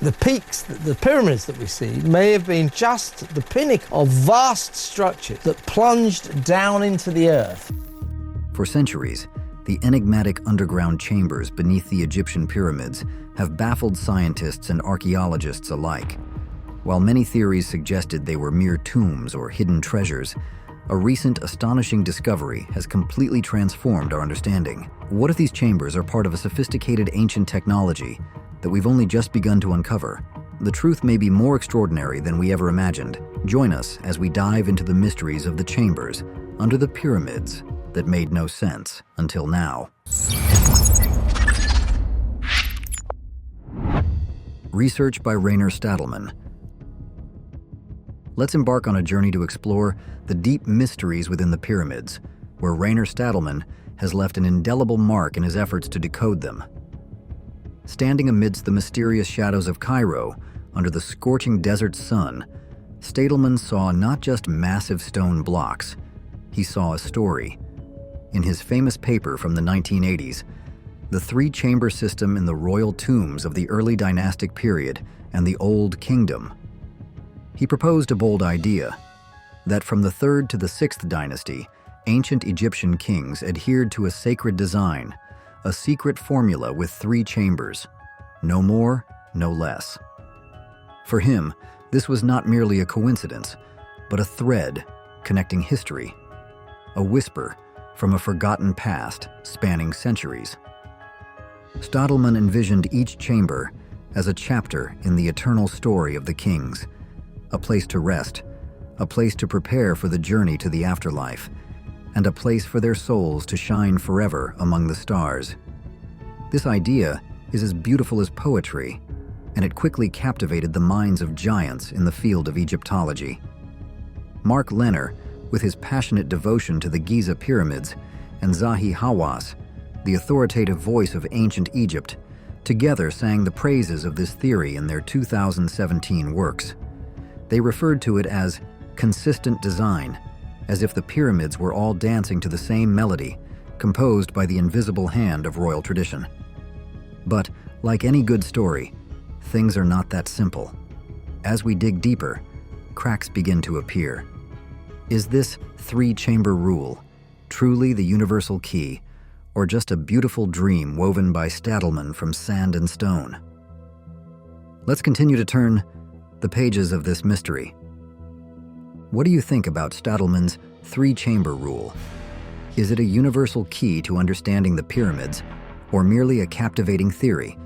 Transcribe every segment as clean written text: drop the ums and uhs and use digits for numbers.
The peaks, the pyramids that we see, may have been just the pinnacle of vast structures that plunged down into the earth. For centuries, the enigmatic underground chambers beneath the Egyptian pyramids have baffled scientists and archaeologists alike. While many theories suggested they were mere tombs or hidden treasures, a recent astonishing discovery has completely transformed our understanding. What if these chambers are part of a sophisticated ancient technology that we've only just begun to uncover? The truth may be more extraordinary than we ever imagined. Join us as we dive into the mysteries of the chambers under the pyramids that made no sense until now. Research by Rainer Stadelmann. Let's embark on a journey to explore the deep mysteries within the pyramids, where Rainer Stadelmann has left an indelible mark in his efforts to decode them. Standing amidst the mysterious shadows of Cairo, under the scorching desert sun, Stadelmann saw not just massive stone blocks, he saw a story. In his famous paper from the 1980s, The Three-Chamber System in the Royal Tombs of the Early Dynastic Period and the Old Kingdom, he proposed a bold idea, that from the 3rd to the 6th dynasty, ancient Egyptian kings adhered to a sacred design, a secret formula with 3 chambers, no more, no less. For him, this was not merely a coincidence, but a thread connecting history, a whisper from a forgotten past spanning centuries. Stadelmann envisioned each chamber as a chapter in the eternal story of the kings, a place to rest, a place to prepare for the journey to the afterlife, and a place for their souls to shine forever among the stars. This idea is as beautiful as poetry, and it quickly captivated the minds of giants in the field of Egyptology. Mark Lenner, with his passionate devotion to the Giza pyramids, and Zahi Hawass, the authoritative voice of ancient Egypt, together sang the praises of this theory in their 2017 works. They referred to it as consistent design, as if the pyramids were all dancing to the same melody, composed by the invisible hand of royal tradition. But, like any good story, things are not that simple. As we dig deeper, cracks begin to appear. Is this 3-chamber rule truly the universal key, or just a beautiful dream woven by Stadelmann from sand and stone? Let's continue to turn the pages of this mystery. What do you think about Stadelmann's 3-chamber rule? Is it a universal key to understanding the pyramids, or merely a captivating theory?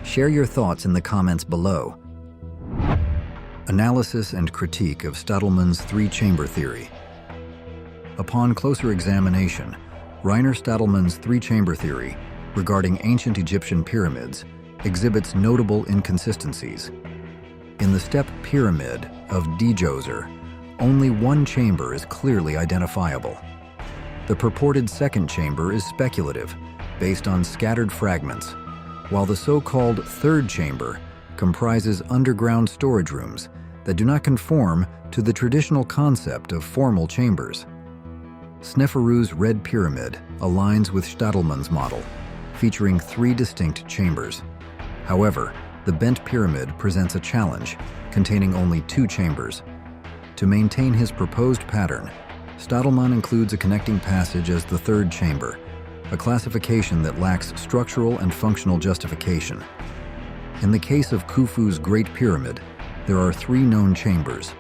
Share your thoughts in the comments below. Analysis and critique of Stadelmann's 3-chamber theory. Upon closer examination, Rainer Stadelmann's 3-chamber theory regarding ancient Egyptian pyramids exhibits notable inconsistencies. In the step pyramid of Djoser, only one chamber is clearly identifiable. The purported 2nd chamber is speculative, based on scattered fragments, while the so-called 3rd chamber comprises underground storage rooms that do not conform to the traditional concept of formal chambers. Sneferu's Red Pyramid aligns with Stadelmann's model, featuring 3 distinct chambers. However, the Bent Pyramid presents a challenge, containing only 2 chambers. To maintain his proposed pattern, Stadelmann includes a connecting passage as the 3rd chamber, a classification that lacks structural and functional justification. In the case of Khufu's Great Pyramid, there are 3 known chambers: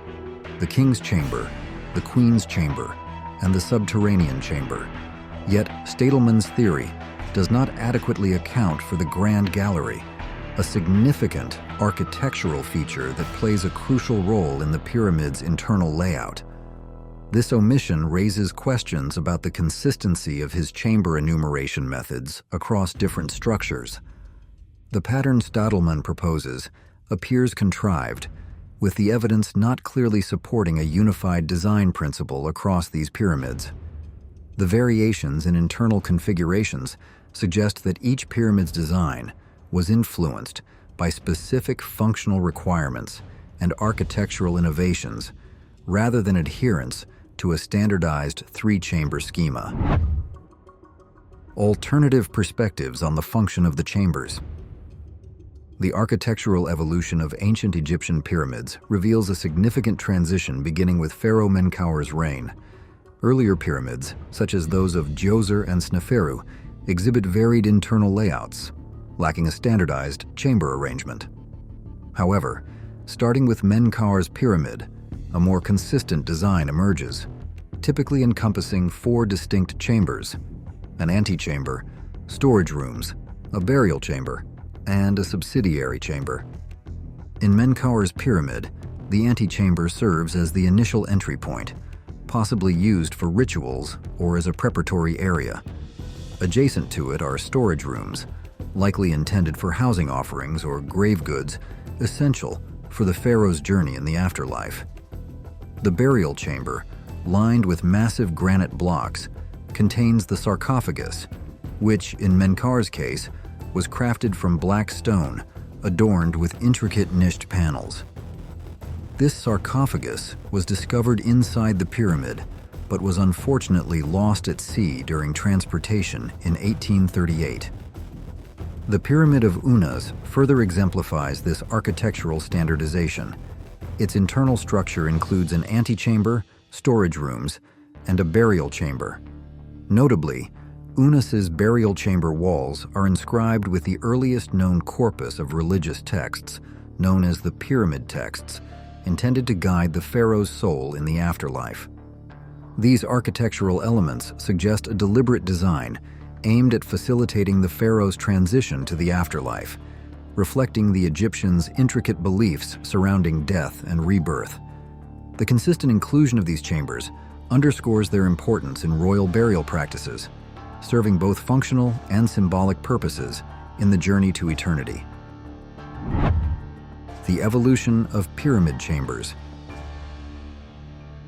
the King's Chamber, the Queen's Chamber, and the Subterranean Chamber. Yet, Stadelmann's theory does not adequately account for the Grand Gallery, a significant architectural feature that plays a crucial role in the pyramid's internal layout. This omission raises questions about the consistency of his chamber enumeration methods across different structures. The pattern Stadelmann proposes appears contrived, with the evidence not clearly supporting a unified design principle across these pyramids. The variations in internal configurations suggest that each pyramid's design was influenced by specific functional requirements and architectural innovations, rather than adherence to a standardized 3-chamber schema. Alternative perspectives on the function of the chambers. The architectural evolution of ancient Egyptian pyramids reveals a significant transition beginning with Pharaoh Menkaur's reign. Earlier pyramids, such as those of Djoser and Sneferu, exhibit varied internal layouts, lacking a standardized chamber arrangement. However, starting with Menkaur's pyramid, a more consistent design emerges, typically encompassing 4 distinct chambers: an antechamber, storage rooms, a burial chamber, and a subsidiary chamber. In Menkaur's pyramid, the antechamber serves as the initial entry point, possibly used for rituals or as a preparatory area. Adjacent to it are storage rooms, likely intended for housing offerings or grave goods, essential for the pharaoh's journey in the afterlife. The burial chamber, lined with massive granite blocks, contains the sarcophagus, which, in Menkaur's case, was crafted from black stone, adorned with intricate niched panels. This sarcophagus was discovered inside the pyramid, but was unfortunately lost at sea during transportation in 1838. The Pyramid of Unas further exemplifies this architectural standardization. Its internal structure includes an antechamber, storage rooms, and a burial chamber. Notably, Unas's burial chamber walls are inscribed with the earliest known corpus of religious texts, known as the pyramid texts, intended to guide the pharaoh's soul in the afterlife. These architectural elements suggest a deliberate design aimed at facilitating the pharaoh's transition to the afterlife, reflecting the Egyptians' intricate beliefs surrounding death and rebirth. The consistent inclusion of these chambers underscores their importance in royal burial practices, serving both functional and symbolic purposes in the journey to eternity. The evolution of pyramid chambers.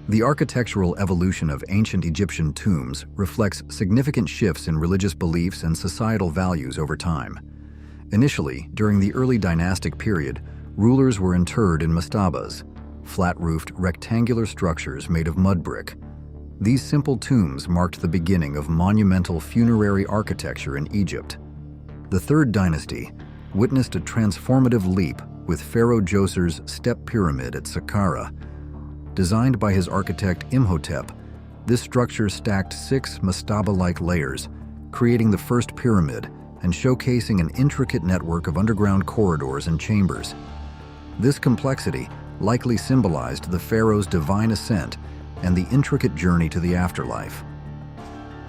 The architectural evolution of ancient Egyptian tombs reflects significant shifts in religious beliefs and societal values over time. Initially, during the early dynastic period, rulers were interred in mastabas, flat-roofed rectangular structures made of mud brick. These simple tombs marked the beginning of monumental funerary architecture in Egypt. The Third Dynasty witnessed a transformative leap with Pharaoh Djoser's step pyramid at Saqqara. Designed by his architect Imhotep, this structure stacked 6 mastaba-like layers, creating the first pyramid and showcasing an intricate network of underground corridors and chambers. This complexity likely symbolized the pharaoh's divine ascent and the intricate journey to the afterlife.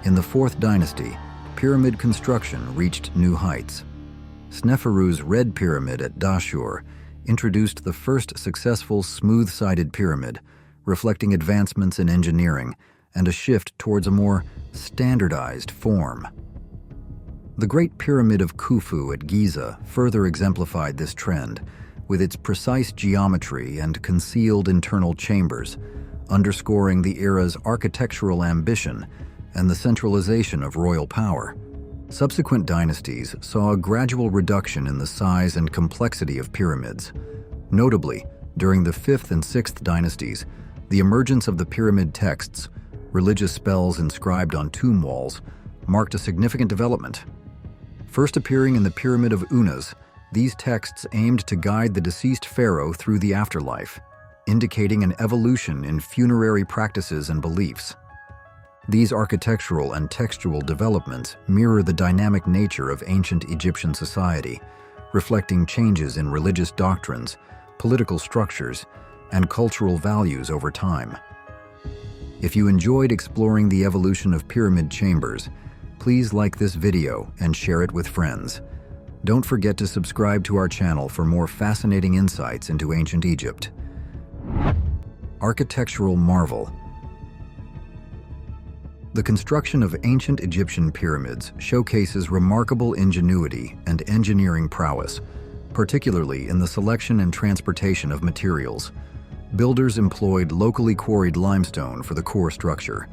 In the Fourth Dynasty, pyramid construction reached new heights. Sneferu's Red Pyramid at Dashur introduced the first successful smooth-sided pyramid, reflecting advancements in engineering and a shift towards a more standardized form. The Great Pyramid of Khufu at Giza further exemplified this trend, with its precise geometry and concealed internal chambers, underscoring the era's architectural ambition and the centralization of royal power. Subsequent dynasties saw a gradual reduction in the size and complexity of pyramids. Notably, during the 5th and 6th dynasties, the emergence of the pyramid texts, religious spells inscribed on tomb walls, marked a significant development. First appearing in the Pyramid of Unas, these texts aimed to guide the deceased pharaoh through the afterlife, indicating an evolution in funerary practices and beliefs. These architectural and textual developments mirror the dynamic nature of ancient Egyptian society, reflecting changes in religious doctrines, political structures, and cultural values over time. If you enjoyed exploring the evolution of pyramid chambers, please like this video and share it with friends. Don't forget to subscribe to our channel for more fascinating insights into ancient Egypt. Architectural marvel. The construction of ancient Egyptian pyramids showcases remarkable ingenuity and engineering prowess, particularly in the selection and transportation of materials. Builders employed locally quarried limestone for the core structure,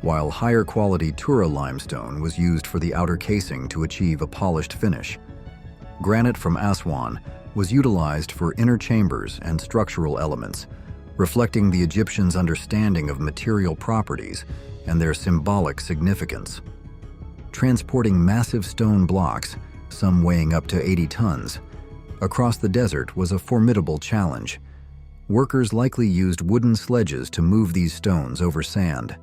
while higher quality Tura limestone was used for the outer casing to achieve a polished finish. Granite from Aswan was utilized for inner chambers and structural elements, reflecting the Egyptians' understanding of material properties and their symbolic significance. Transporting massive stone blocks, some weighing up to 80 tons, across the desert was a formidable challenge. Workers likely used wooden sledges to move these stones over sand.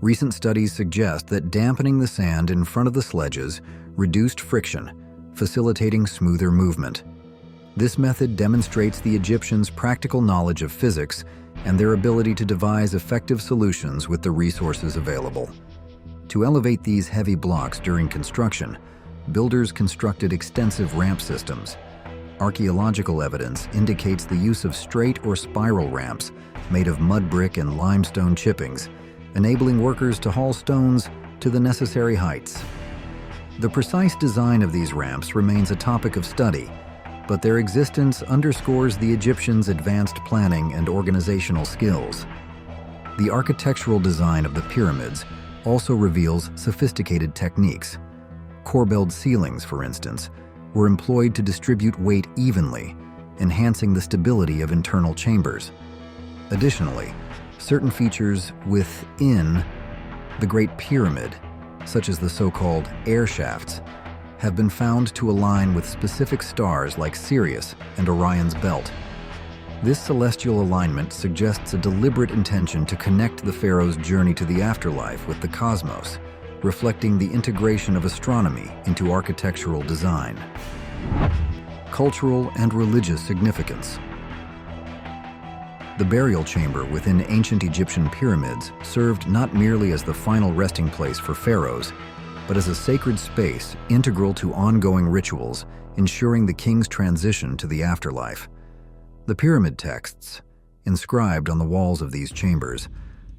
Recent studies suggest that dampening the sand in front of the sledges reduced friction, facilitating smoother movement. This method demonstrates the Egyptians' practical knowledge of physics and their ability to devise effective solutions with the resources available. To elevate these heavy blocks during construction, builders constructed extensive ramp systems. Archaeological evidence indicates the use of straight or spiral ramps made of mud brick and limestone chippings, enabling workers to haul stones to the necessary heights. The precise design of these ramps remains a topic of study, but their existence underscores the Egyptians' advanced planning and organizational skills. The architectural design of the pyramids also reveals sophisticated techniques. Corbelled ceilings, for instance, were employed to distribute weight evenly, enhancing the stability of internal chambers. Additionally, certain features within the Great Pyramid, such as the so-called air shafts, have been found to align with specific stars like Sirius and Orion's belt. This celestial alignment suggests a deliberate intention to connect the pharaoh's journey to the afterlife with the cosmos, reflecting the integration of astronomy into architectural design. Cultural and religious significance. The burial chamber within ancient Egyptian pyramids served not merely as the final resting place for pharaohs, but as a sacred space integral to ongoing rituals, ensuring the king's transition to the afterlife. The pyramid texts, inscribed on the walls of these chambers,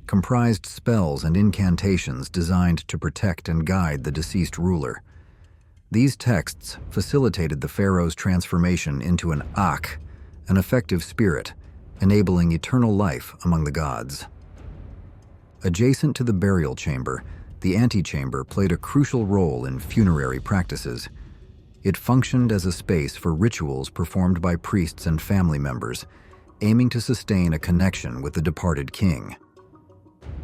comprised spells and incantations designed to protect and guide the deceased ruler. These texts facilitated the pharaoh's transformation into an Akh, an effective spirit, enabling eternal life among the gods. Adjacent to the burial chamber, the antechamber played a crucial role in funerary practices. It functioned as a space for rituals performed by priests and family members, aiming to sustain a connection with the departed king.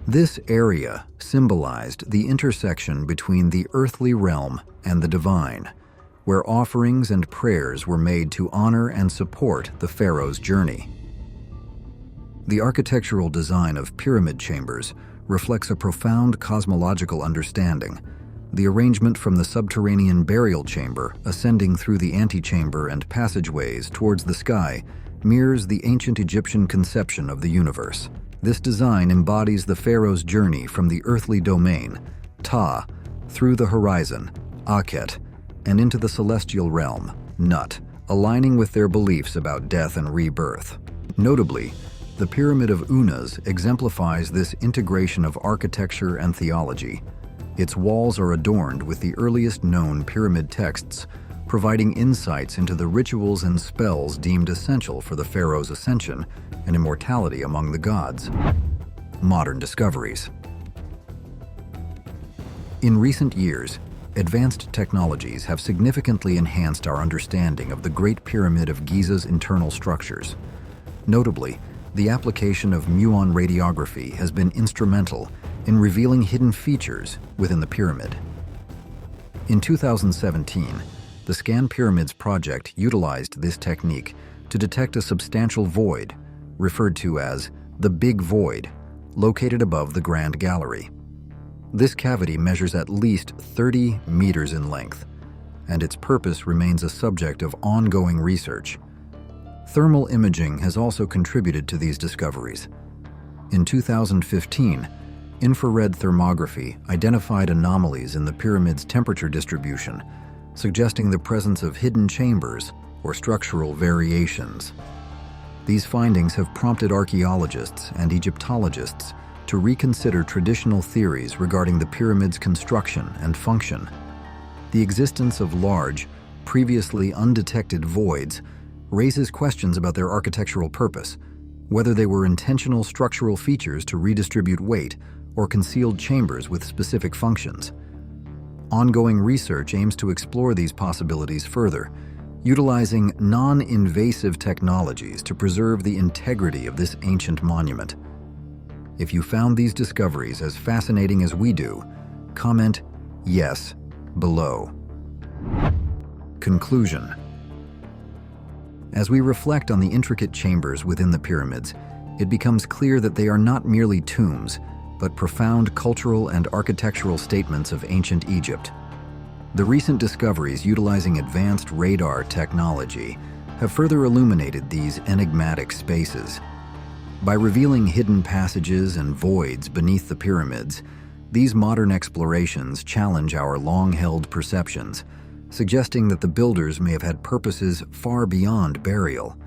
This area symbolized the intersection between the earthly realm and the divine, where offerings and prayers were made to honor and support the pharaoh's journey. The architectural design of pyramid chambers reflects a profound cosmological understanding. The arrangement from the subterranean burial chamber ascending through the antechamber and passageways towards the sky mirrors the ancient Egyptian conception of the universe. This design embodies the pharaoh's journey from the earthly domain, Ta, through the horizon, Akhet, and into the celestial realm, Nut, aligning with their beliefs about death and rebirth. Notably, the Pyramid of Unas exemplifies this integration of architecture and theology. Its walls are adorned with the earliest known pyramid texts, providing insights into the rituals and spells deemed essential for the pharaoh's ascension and immortality among the gods. Modern discoveries. In recent years, advanced technologies have significantly enhanced our understanding of the Great Pyramid of Giza's internal structures. Notably, the application of muon radiography has been instrumental in revealing hidden features within the pyramid. In 2017, the Scan Pyramids project utilized this technique to detect a substantial void, referred to as the Big Void, located above the Grand Gallery. This cavity measures at least 30 meters in length, and its purpose remains a subject of ongoing research. Thermal imaging has also contributed to these discoveries. In 2015, infrared thermography identified anomalies in the pyramid's temperature distribution, suggesting the presence of hidden chambers or structural variations. These findings have prompted archaeologists and Egyptologists to reconsider traditional theories regarding the pyramid's construction and function. The existence of large, previously undetected voids raises questions about their architectural purpose, whether they were intentional structural features to redistribute weight or concealed chambers with specific functions. Ongoing research aims to explore these possibilities further, utilizing non-invasive technologies to preserve the integrity of this ancient monument. If you found these discoveries as fascinating as we do, comment "yes" below. Conclusion. As we reflect on the intricate chambers within the pyramids, it becomes clear that they are not merely tombs, but profound cultural and architectural statements of ancient Egypt. The recent discoveries utilizing advanced radar technology have further illuminated these enigmatic spaces. By revealing hidden passages and voids beneath the pyramids, these modern explorations challenge our long-held perceptions, suggesting that the builders may have had purposes far beyond burial.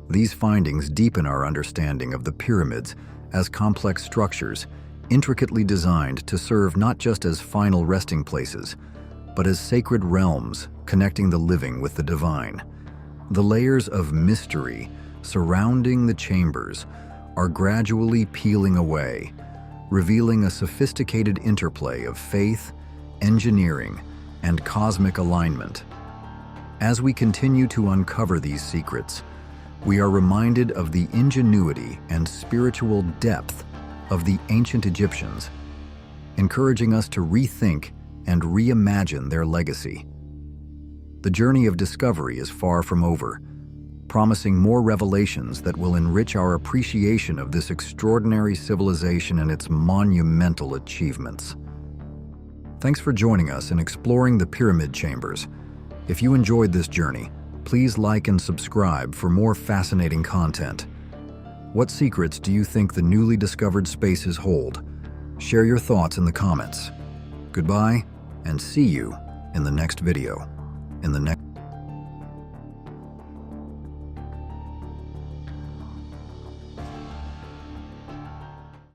These findings deepen our understanding of the pyramids as complex structures, intricately designed to serve not just as final resting places, but as sacred realms connecting the living with the divine. The layers of mystery surrounding the chambers are gradually peeling away, revealing a sophisticated interplay of faith, engineering, and cosmic alignment. As we continue to uncover these secrets, we are reminded of the ingenuity and spiritual depth of the ancient Egyptians, encouraging us to rethink and reimagine their legacy. The journey of discovery is far from over, promising more revelations that will enrich our appreciation of this extraordinary civilization and its monumental achievements. Thanks for joining us in exploring the pyramid chambers. If you enjoyed this journey, please like and subscribe for more fascinating content. What secrets do you think the newly discovered spaces hold? Share your thoughts in the comments. Goodbye, and see you in the next video.